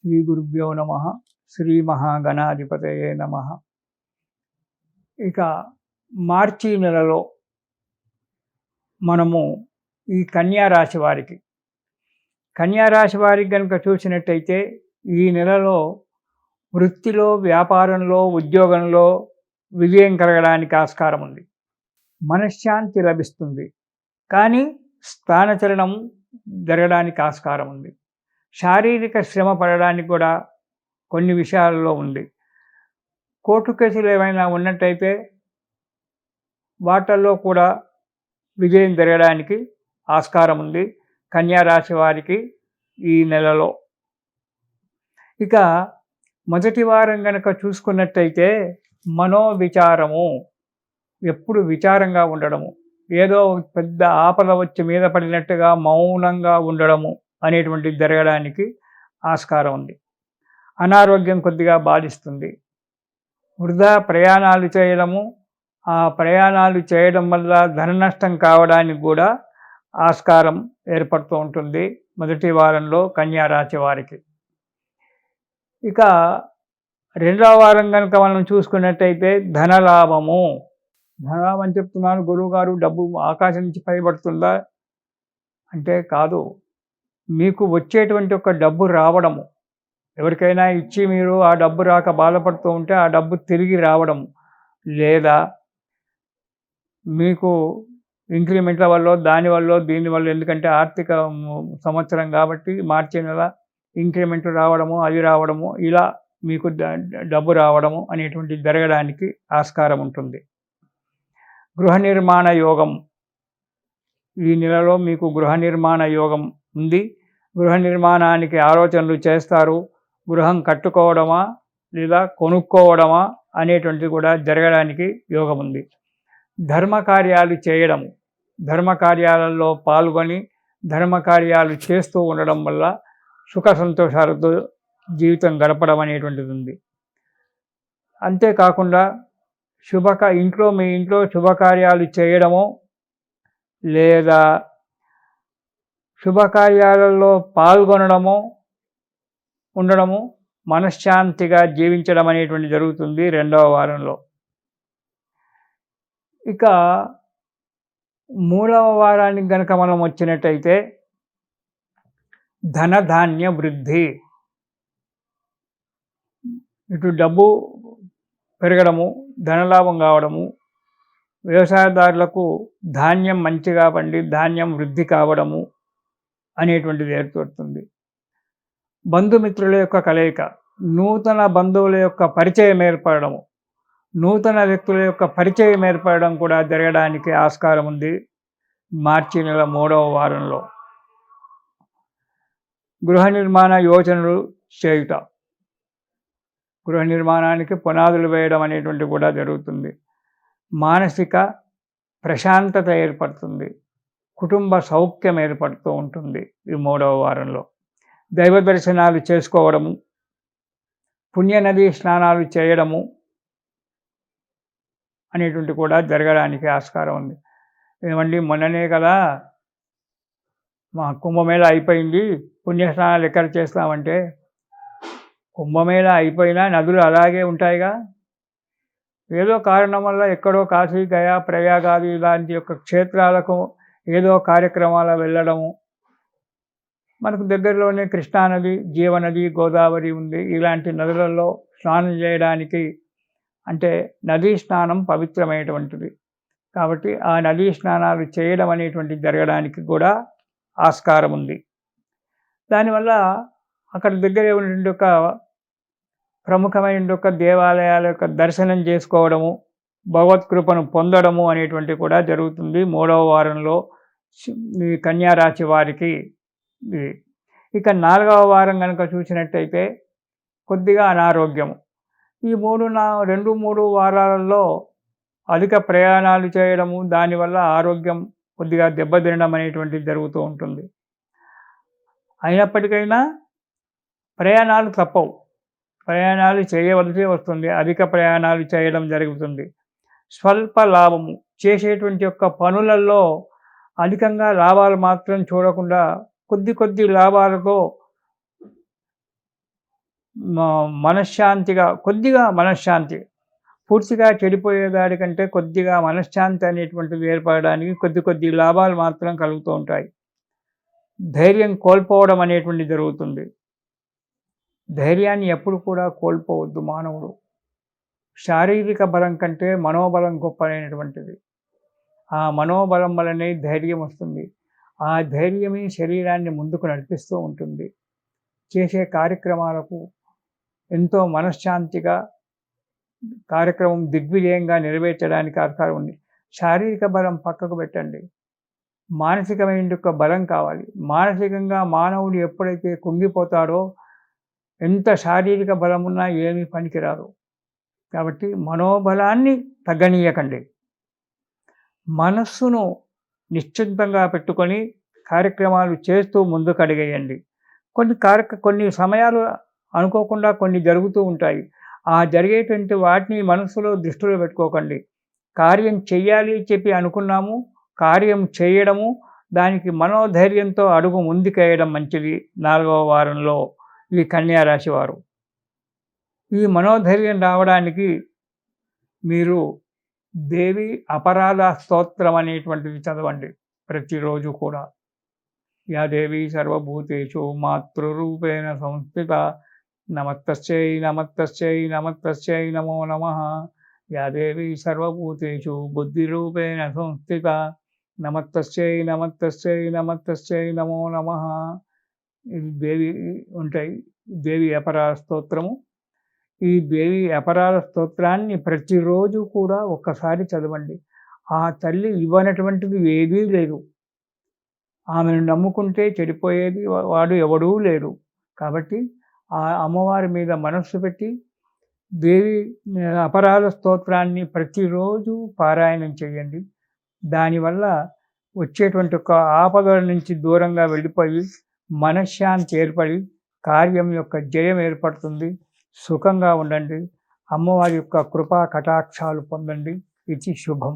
శ్రీ గురుభ్యో నమ. శ్రీ మహాగణాధిపతయే నమ. ఇక మార్చి నెలలో మనము ఈ కన్యారాశి వారికి కనుక చూసినట్టయితే ఈ నెలలో వృత్తిలో, వ్యాపారంలో, ఉద్యోగంలో విజయం కలగడానికి ఆస్కారం ఉంది. మనశ్శాంతి లభిస్తుంది, కానీ స్థానచలనం జరగడానికి ఆస్కారం ఉంది. శారీరక శ్రమ పడడానికి కూడా కొన్ని విషయాలలో ఉంది. కోర్టు కేసులు ఏమైనా ఉన్నట్టయితే వాటిల్లో కూడా విజయం జరగడానికి ఆస్కారం ఉంది కన్యారాశి వారికి ఈ నెలలో. ఇక మొదటి వారం కనుక చూసుకున్నట్టయితే మనోవిచారము, ఎప్పుడు విచారంగా ఉండడము, ఏదో పెద్ద ఆపద వచ్చి మీద పడినట్టుగా మౌనంగా ఉండడము అనేటువంటిది జరగడానికి ఆస్కారం ఉంది. అనారోగ్యం కొద్దిగా బాధిస్తుంది. వృధా ప్రయాణాలు చేయడము, ఆ ప్రయాణాలు చేయడం వల్ల ధన నష్టం కావడానికి కూడా ఆస్కారం ఏర్పడుతూ ఉంటుంది మొదటి వారంలో కన్యారాశి వారికి. ఇక రెండవ వారం కనుక మనం చూసుకున్నట్టయితే ధనలాభము. ధనలాభం చెప్తున్నాను, గురువుగారు డబ్బు ఆకాశం నుంచి పైబడుతుందా అంటే కాదు. మీకు వచ్చేటువంటి ఒక డబ్బు రావడము, ఎవరికైనా ఇచ్చి మీరు ఆ డబ్బు రాక బాధపడుతూ ఉంటే ఆ డబ్బు తిరిగి రావడము, లేదా మీకు ఇంక్రిమెంట్ల వల్ల దానివల్ల దీనివల్ల, ఎందుకంటే ఆర్థిక సంవత్సరం కాబట్టి మార్చి నెల ఇంక్రిమెంట్ రావడము, అది రావడము, ఇలా మీకు డబ్బు రావడము అనేటువంటిది జరగడానికి ఆస్కారం ఉంటుంది. గృహ నిర్మాణ యోగం, ఈ నెలలో మీకు గృహ నిర్మాణ యోగం ఉంది. గృహ నిర్మాణానికి ఆలోచనలు చేస్తారు. గృహం కట్టుకోవడమా లేదా కొనుక్కోవడమా అనేటువంటిది కూడా జరగడానికి యోగం ఉంది. ధర్మకార్యాలు చేయడము, ధర్మకార్యాలలో పాల్గొని ధర్మకార్యాలు చేస్తూ ఉండడం వల్ల సుఖ సంతోషాలతో జీవితం గడపడం అనేటువంటిది ఉంది. అంతేకాకుండా మీ ఇంట్లో శుభకార్యాలు చేయడము లేదా శుభకార్యాలలో పాల్గొనడము, ఉండడము, మనశ్శాంతిగా జీవించడం అనేటువంటి జరుగుతుంది రెండవ వారంలో. ఇక మూడవ వారానికి గనక మనం వచ్చినట్టయితే ధనధాన్య వృద్ధి. ఇటు డబ్బు పెరగడము, ధనలాభం కావడము, వ్యవసాయదారులకు ధాన్యం మంచిగా పండి ధాన్యం వృద్ధి కావడము అనేటువంటిది ఏర్పడుతుంది. బంధుమిత్రుల యొక్క కలయిక, నూతన బంధువుల యొక్క పరిచయం ఏర్పడము, నూతన వ్యక్తుల యొక్క పరిచయం ఏర్పడడం కూడా జరగడానికి ఆస్కారం ఉంది మార్చి నెల మూడవ వారంలో. గృహ నిర్మాణ యోచనలు చేయుట, గృహ నిర్మాణానికి పునాదులు వేయడం అనేటువంటి కూడా జరుగుతుంది. మానసిక ప్రశాంతత ఏర్పడుతుంది, కుటుంబ సౌఖ్యం ఏర్పడుతూ ఉంటుంది ఈ మూడవ వారంలో. దైవ దర్శనాలు చేసుకోవడము, పుణ్యనది స్నానాలు చేయడము అనేటువంటి కూడా జరగడానికి ఆస్కారం ఉంది. ఏమండి మొన్ననే కదా మా కుంభమేళ అయిపోయింది, పుణ్యస్నానాలు ఎక్కడ చేస్తామంటే, కుంభమేళ అయిపోయినా నదులు అలాగే ఉంటాయిగా. ఏదో కారణం వల్ల ఎక్కడో కాశీ, గయా, ప్రయాగాది ఇలాంటి యొక్క క్షేత్రాలకు ఏదో కార్యక్రమాలు వెళ్ళడము, మనకు దగ్గరలోనే కృష్ణానది, జీవనది, గోదావరి ఉంది. ఇలాంటి నదులలో స్నానం చేయడానికి, అంటే నదీ స్నానం పవిత్రమైనటువంటిది కాబట్టి ఆ నదీ స్నానాలు చేయడం అనేటువంటిది జరగడానికి కూడా ఆస్కారం ఉంది. దానివల్ల అక్కడ దగ్గర ఉన్నటువంటి ఒక ప్రముఖమైన ఒక దేవాలయాల యొక్క దర్శనం చేసుకోవడము, భగవత్కృపను పొందడము అనేటువంటి కూడా జరుగుతుంది మూడవ వారంలో ఈ కన్యారాశి వారికి. ఇక నాలుగవ వారం కనుక చూసినట్టయితే కొద్దిగా అనారోగ్యము. ఈ 2-3 వారాలలో అధిక ప్రయాణాలు చేయడము, దానివల్ల ఆరోగ్యం కొద్దిగా దెబ్బతినడం అనేటువంటిది జరుగుతూ ఉంటుంది. అయినప్పటికైనా ప్రయాణాలు తప్పవు, ప్రయాణాలు చేయవలసి వస్తుంది, అధిక ప్రయాణాలు చేయడం జరుగుతుంది. స్వల్ప లాభము, చేసేటువంటి యొక్క పనులలో అధికంగా లాభాలు మాత్రం చూడకుండా కొద్ది లాభాలతో మనశ్శాంతిగా కొద్దిగా మనశ్శాంతి పూర్తిగా చెడిపోయేదానికంటే కొద్దిగా మనశ్శాంతి అనేటువంటిది ఏర్పడడానికి కొద్ది లాభాలు మాత్రం కలుగుతూ ఉంటాయి. ధైర్యం కోల్పోవడం అనేటువంటిది జరుగుతుంది. ధైర్యాన్ని ఎప్పుడు కూడా కోల్పోవద్దు మానవుడు. శారీరక బలం కంటే మనోబలం గొప్పదైనటువంటిది. ఆ మనోబలం వల్లనే ధైర్యం వస్తుంది. ఆ ధైర్యమే శరీరాన్ని ముందుకు నడిపిస్తూ ఉంటుంది. చేసే కార్యక్రమాలకు ఎంతో మనశ్శాంతిగా కార్యక్రమం దిగ్విజయంగా నెరవేర్చడానికి ఆస్కారం ఉంది. శారీరక బలం పక్కకు పెట్టండి. మానసికమైన యొక్క బలం కావాలి. మానసికంగా మానవుడు ఎప్పుడైతే కుంగిపోతాడో ఎంత శారీరక బలమున్నా ఏమీ పనికిరాదు. కాబట్టి మనోబలాన్ని తగ్గనీయకండి. మనస్సును నిశ్చింతంగా పెట్టుకొని కార్యక్రమాలు చేస్తూ ముందుకడిగేయండి. కొన్ని సమయాలు అనుకోకుండా కొన్ని జరుగుతూ ఉంటాయి. ఆ జరిగేటువంటి వాటిని మనసులో దృష్టిలో పెట్టుకోకండి. కార్యం చెయ్యాలి చెప్పి అనుకున్నాము, కార్యం చేయడము, దానికి మనోధైర్యంతో అడుగు ముందుకేయడం మంచిది. 4వ వారంలో ఈ కన్యా రాశి వారు ఈ మనోధైర్యం రావడానికి మీరు దేవి అపరాధ స్తోత్రం అనేటువంటిది చదవండి ప్రతిరోజు కూడా. యా దేవి సర్వభూతేషు మాతృరూపేణ సంస్థిత నమస్తస్యై నమస్తస్యై నమస్తస్యై నమో నమః. యా దేవి సర్వభూతేషు బుద్ధిరూపేణ సంస్థిత నమస్తస్యై నమస్తస్యై నమస్తస్యై నమో నమః. ఇది దేవి ఉంటాయి. దేవి అపరాధ స్తోత్రము. ఈ దేవి అపరాధ స్తోత్రాన్ని ప్రతిరోజు కూడా ఒక్కసారి చదవండి. ఆ తల్లి ఇవ్వనటువంటిది ఏదీ లేదు. ఆమెను నమ్ముకుంటే చెడిపోయేది వాడు ఎవడూ లేడు. కాబట్టి ఆ అమ్మవారి మీద మనస్సు పెట్టి దేవి అపరాధ స్తోత్రాన్ని ప్రతిరోజు పారాయణం చేయండి. దానివల్ల వచ్చేటువంటి ఒక ఆపదల నుంచి దూరంగా వెళ్ళిపోయి మనశ్శాంతి ఏర్పడి కార్యం యొక్క జయం ఏర్పడుతుంది. సుఖంగా ఉండండి. అమ్మవారి యొక్క కృపా కటాక్షాలు పొందండి. ఇది శుభం.